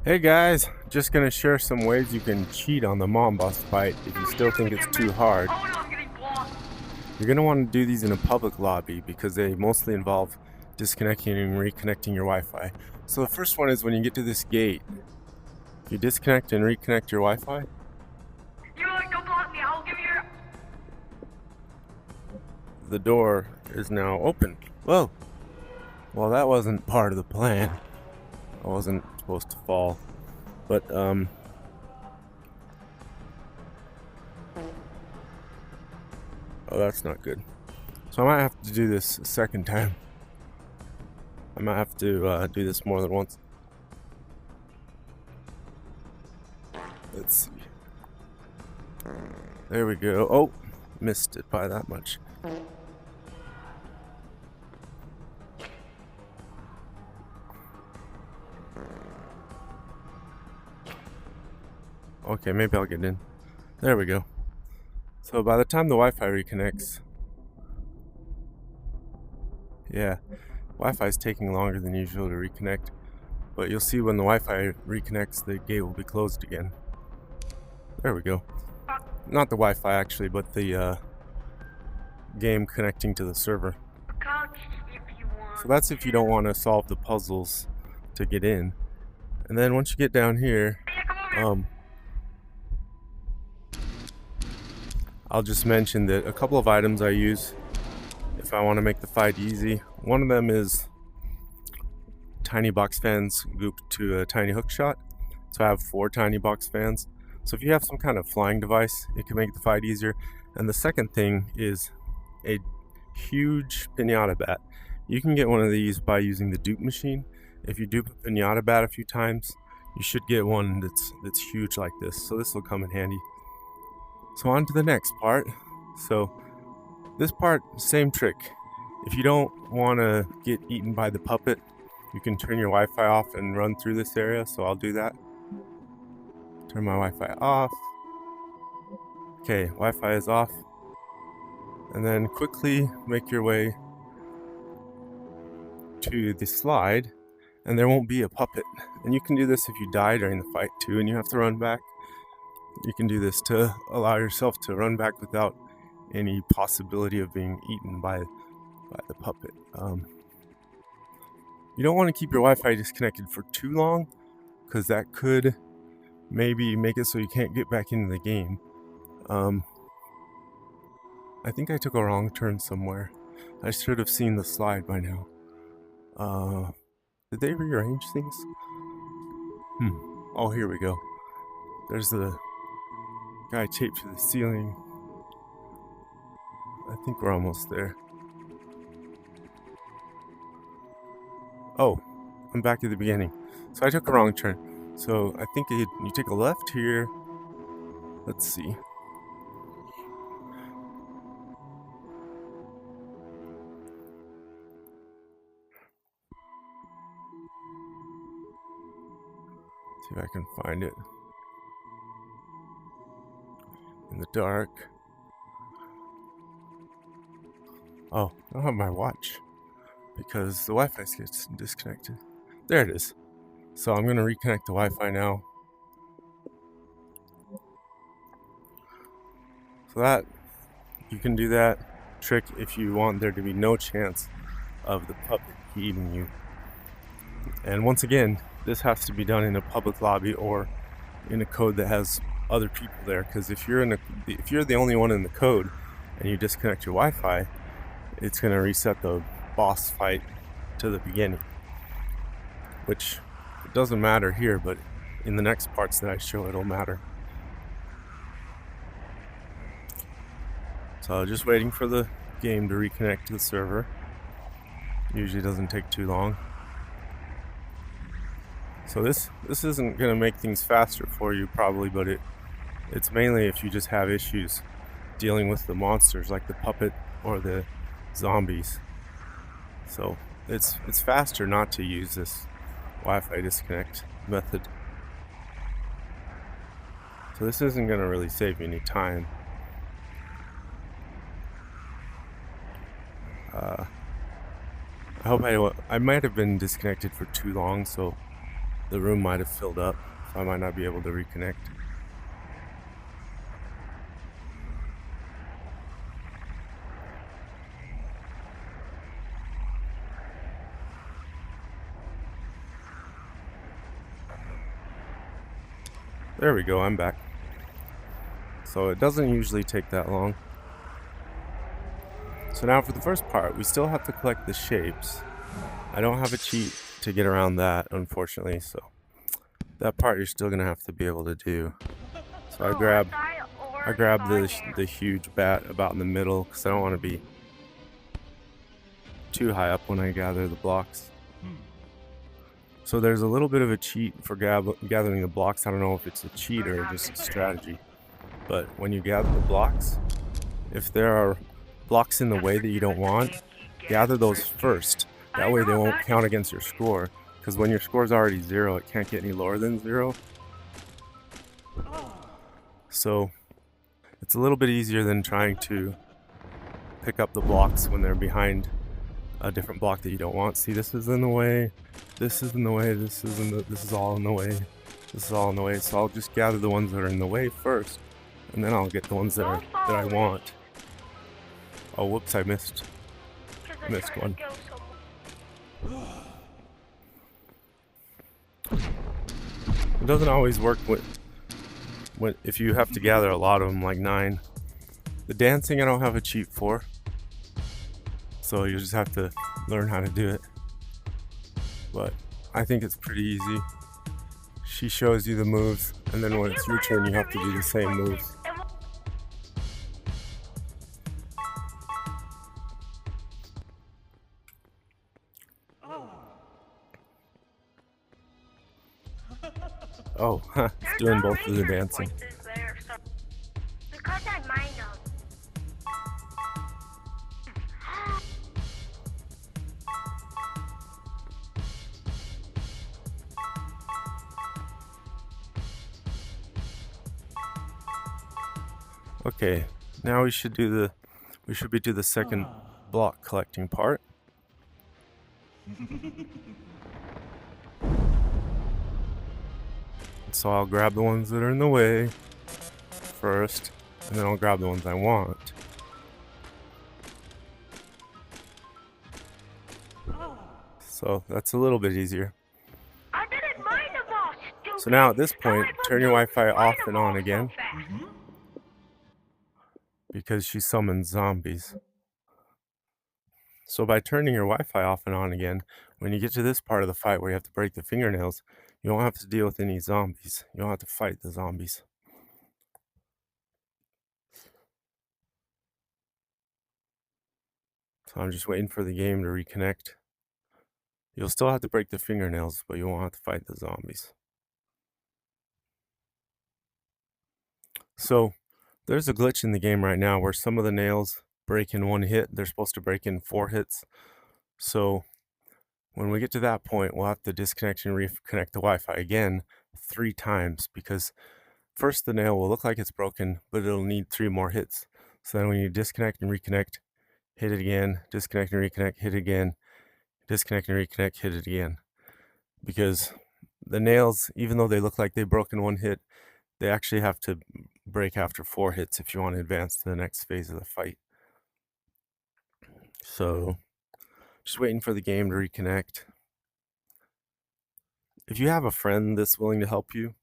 Hey guys, just gonna share some ways you can cheat on the mom boss fight if you still think it's too hard. Oh no, I'm getting blocked. You're gonna want to do these in a public lobby because they mostly involve disconnecting and reconnecting your Wi-Fi. So the first one is when you get to this gate. If you disconnect and reconnect your Wi-Fi, You know what? Don't block me. I'll give you. the door is now open. Whoa! Well, that wasn't part of the plan. I wasn't supposed to fall, but oh, that's not good. So I might have to do this a second time. I might have to do this more than once. Let's see. There we go. Oh, missed it by that much. Okay, maybe I'll get in. There we go. So by the time the Wi-Fi reconnects, yeah, Wi-Fi is taking longer than usual to reconnect, but you'll see when the Wi-Fi reconnects, the gate will be closed again. There we go. Not the Wi-Fi actually, but the game connecting to the server. Couch if you want. So that's if you don't want to solve the puzzles to get in. And then once you get down here, Yeah, come over. I'll just mention that a couple of items I use if I want to make the fight easy. One of them is tiny box fans grouped to a tiny hook shot. So I have 4 tiny box fans. So if you have some kind of flying device, it can make the fight easier. And the second thing is a huge pinata bat. You can get one of these by using the dupe machine. If you dupe a pinata bat a few times, you should get one that's huge like this. So this will come in handy. So on to the next part. So this part, same trick. If you don't want to get eaten by the puppet, you can turn your Wi-Fi off and run through this area. So I'll do that. Turn my Wi-Fi off. Okay, Wi-Fi is off. And then quickly make your way to the slide, and there won't be a puppet. And you can do this if you die during the fight too, and you have to run back. You can do this to allow yourself to run back without any possibility of being eaten by the puppet. You don't want to keep your Wi-Fi disconnected for too long, because that could maybe make it so you can't get back into the game. I think I took a wrong turn somewhere. I should have seen the slide by now. Did they rearrange things? Oh, here we go. There's the guy taped to the ceiling. I think we're almost there. Oh, I'm back at the beginning. So I took a wrong turn. So I think you take a left here. Let's see. See if I can find it in the dark. Oh, I don't have my watch because the Wi-Fi gets disconnected. There it is. So I'm gonna reconnect the Wi-Fi now. So that, you can do that trick if you want there to be no chance of the puppet eating you. And once again, this has to be done in a public lobby or in a code that has other people there. Because if you're the only one in the code and you disconnect your Wi-Fi, it's gonna reset the boss fight to the beginning. Which it doesn't matter here, but in the next parts that I show, it'll matter. So just waiting for the game to reconnect to the server. Usually doesn't take too long. So this isn't gonna make things faster for you probably, but it's mainly if you just have issues dealing with the monsters like the puppet or the zombies. So it's faster not to use this Wi-Fi disconnect method. So this isn't gonna really save you any time. I hope I might have been disconnected for too long, so the room might have filled up, so I might not be able to reconnect. There we go, I'm back. So it doesn't usually take that long. So now for the first part, we still have to collect the shapes. I don't have a cheat to get around that, unfortunately, so that part you're still gonna have to be able to do. So I grab the huge bat about in the middle because I don't want to be too high up when I gather the blocks. So there's a little bit of a cheat for gathering the blocks. I don't know if it's a cheat or just a strategy. But when you gather the blocks, if there are blocks in the way that you don't want, gather those first. That way they won't count against your score. Because when your score is already 0, it can't get any lower than 0. So it's a little bit easier than trying to pick up the blocks when they're behind a different block that you don't want. See, this is in the way, this is in the way, this is all in the way, this is all in the way. So I'll just gather the ones that are in the way first, and then I'll get the ones that I want. Oh, whoops, I missed one. It doesn't always work if you have to gather a lot of them, like 9. The dancing I don't have a cheat for, so you just have to learn how to do it. But I think it's pretty easy. She shows you the moves, and then when it's your turn, you have to do the same moves. Oh, it's doing both of the dancing. Because I mined them. Okay, now we should be do the second block collecting part. So I'll grab the ones that are in the way first, and then I'll grab the ones I want. So that's a little bit easier. I didn't mine them all, stupid. So now at this point, turn your Wi-Fi off and on again, because she summons zombies. So by turning your Wi-Fi off and on again, when you get to this part of the fight where you have to break the fingernails, you don't have to deal with any zombies. You don't have to fight the zombies. So I'm just waiting for the game to reconnect. You'll still have to break the fingernails, but you won't have to fight the zombies. So there's a glitch in the game right now where some of the nails break in 1 hit. They're supposed to break in 4 hits. So when we get to that point, we'll have to disconnect and reconnect the Wi-Fi again 3 times, because first the nail will look like it's broken, but it'll need 3 more hits. So then when you disconnect and reconnect, hit it again, disconnect and reconnect, hit it again, disconnect and reconnect, hit it again. Because the nails, even though they look like they broke in 1 hit, they actually have to break after 4 hits if you want to advance to the next phase of the fight. So just waiting for the game to reconnect. If you have a friend that's willing to help you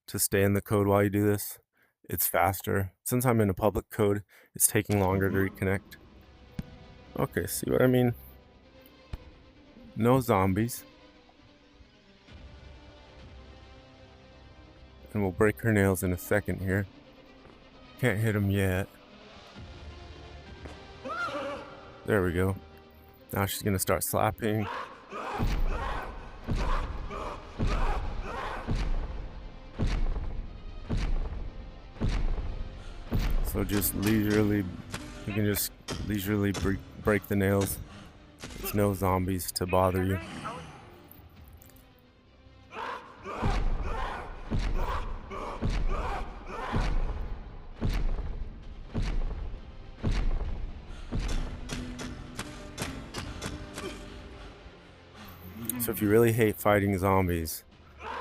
to stay in the code while you do this, it's faster. Since I'm in a public code, it's taking longer to reconnect. Okay, see what I mean? No zombies. And we'll break her nails in a second here. Can't hit them yet. There we go. Now she's gonna start slapping. So just leisurely, you can just leisurely break the nails. There's no zombies to bother you. So if you really hate fighting zombies,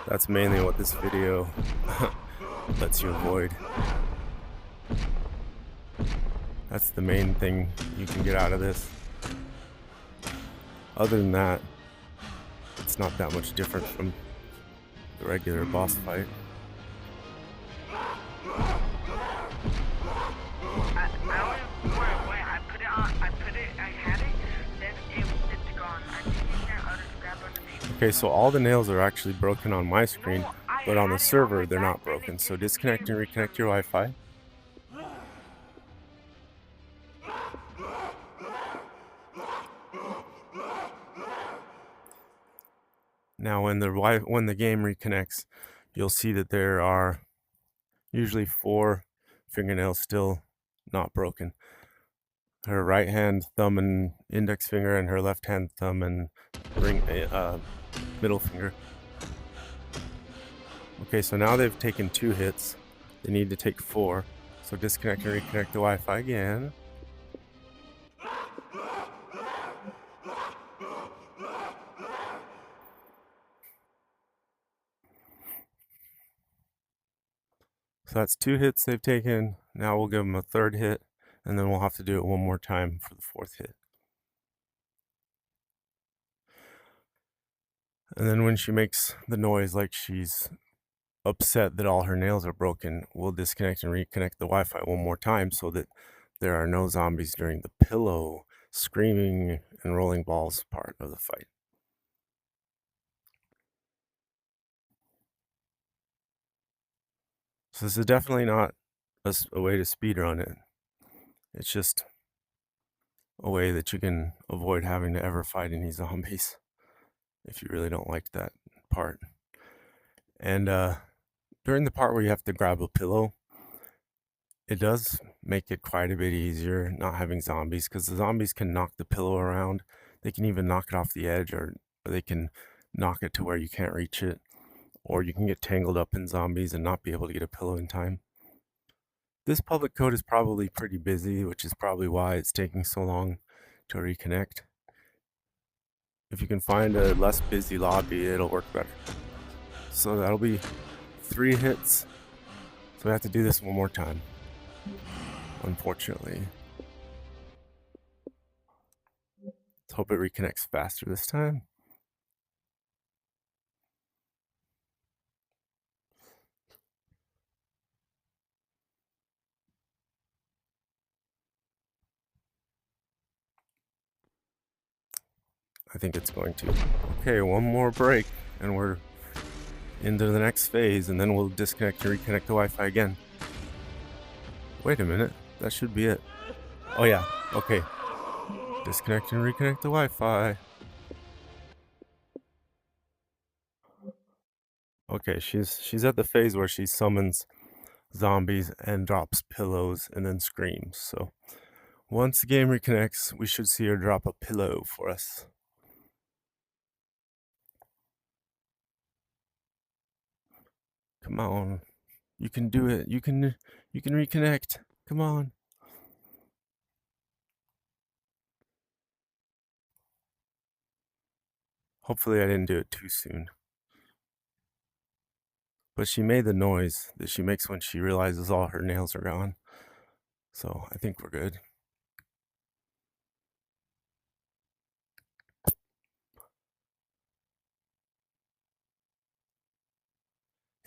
that's mainly what this video lets you avoid. That's the main thing you can get out of this. Other than that, it's not that much different from the regular boss fight. Okay, so all the nails are actually broken on my screen, but on the server they're not broken. So disconnect and reconnect your Wi-Fi. Now when the game reconnects, you'll see that there are usually 4 fingernails still not broken. Her right hand thumb and index finger, and her left hand thumb and middle finger. Okay, so now they've taken 2 hits. They need to take 4. So disconnect and reconnect the Wi-Fi again. So that's 2 hits they've taken. Now we'll give them a 3rd hit, and then we'll have to do it one more time for the 4th hit. And then when she makes the noise like she's upset that all her nails are broken, we'll disconnect and reconnect the Wi-Fi one more time so that there are no zombies during the pillow, screaming, and rolling balls part of the fight. So this is definitely not a way to speedrun it. It's just a way that you can avoid having to ever fight any zombies if you really don't like that part. And during the part where you have to grab a pillow, it does make it quite a bit easier not having zombies, because the zombies can knock the pillow around. They can even knock it off the edge, or they can knock it to where you can't reach it, or you can get tangled up in zombies and not be able to get a pillow in time. This public code is probably pretty busy, which is probably why it's taking so long to reconnect. If you can find a less busy lobby, it'll work better. So that'll be 3 hits. So we have to do this one more time, unfortunately. Let's hope it reconnects faster this time. I think it's going to. Okay, one more break, and we're into the next phase, and then we'll disconnect and reconnect the Wi-Fi again. Wait a minute, that should be it. Oh yeah, okay. Disconnect and reconnect the Wi-Fi. Okay, she's at the phase where she summons zombies and drops pillows and then screams. So once the game reconnects, we should see her drop a pillow for us. Come on. You can do it. You can reconnect. Come on. Hopefully I didn't do it too soon. But she made the noise that she makes when she realizes all her nails are gone. So I think we're good.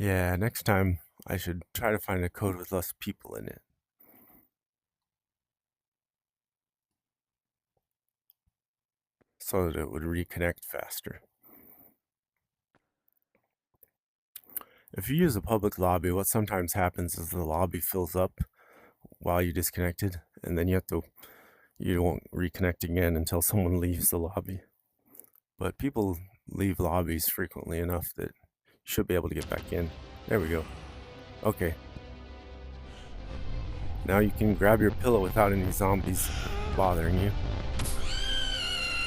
Yeah, next time I should try to find a code with less people in it. So that it would reconnect faster. If you use a public lobby, what sometimes happens is the lobby fills up while you disconnected, and then you won't reconnect again until someone leaves the lobby. But people leave lobbies frequently enough that you should be able to get back in. There we go. Okay. Now you can grab your pillow without any zombies bothering you.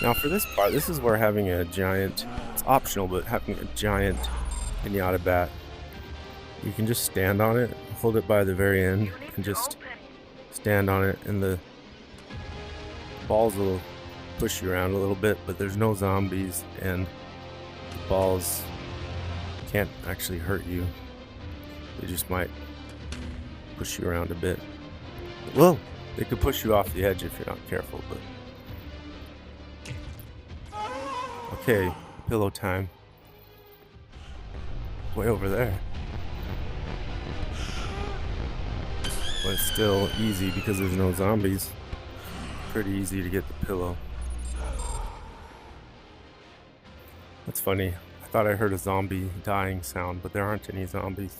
Now for this part, this is where having a giant, it's optional, but having a giant pinata bat, you can just stand on it, hold it by the very end, and just stand on it, and the balls will push you around a little bit, but there's no zombies, and The balls can't actually hurt you. They just might push you around a bit. Well, they could push you off the edge if you're not careful, but... Okay, pillow time. Way over there. But it's still easy because there's no zombies. Pretty easy to get the pillow. That's funny. I thought I heard a zombie dying sound, but there aren't any zombies.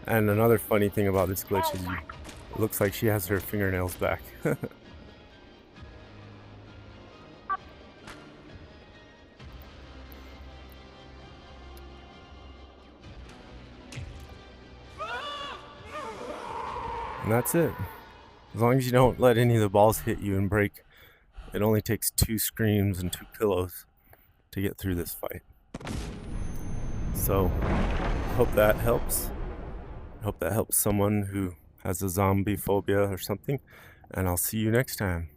And another funny thing about this glitch is it looks like she has her fingernails back. And that's it. As long as you don't let any of the balls hit you and break, it only takes 2 screams and 2 pillows to get through this fight. So, hope that helps. I hope that helps someone who has a zombie phobia or something. And I'll see you next time.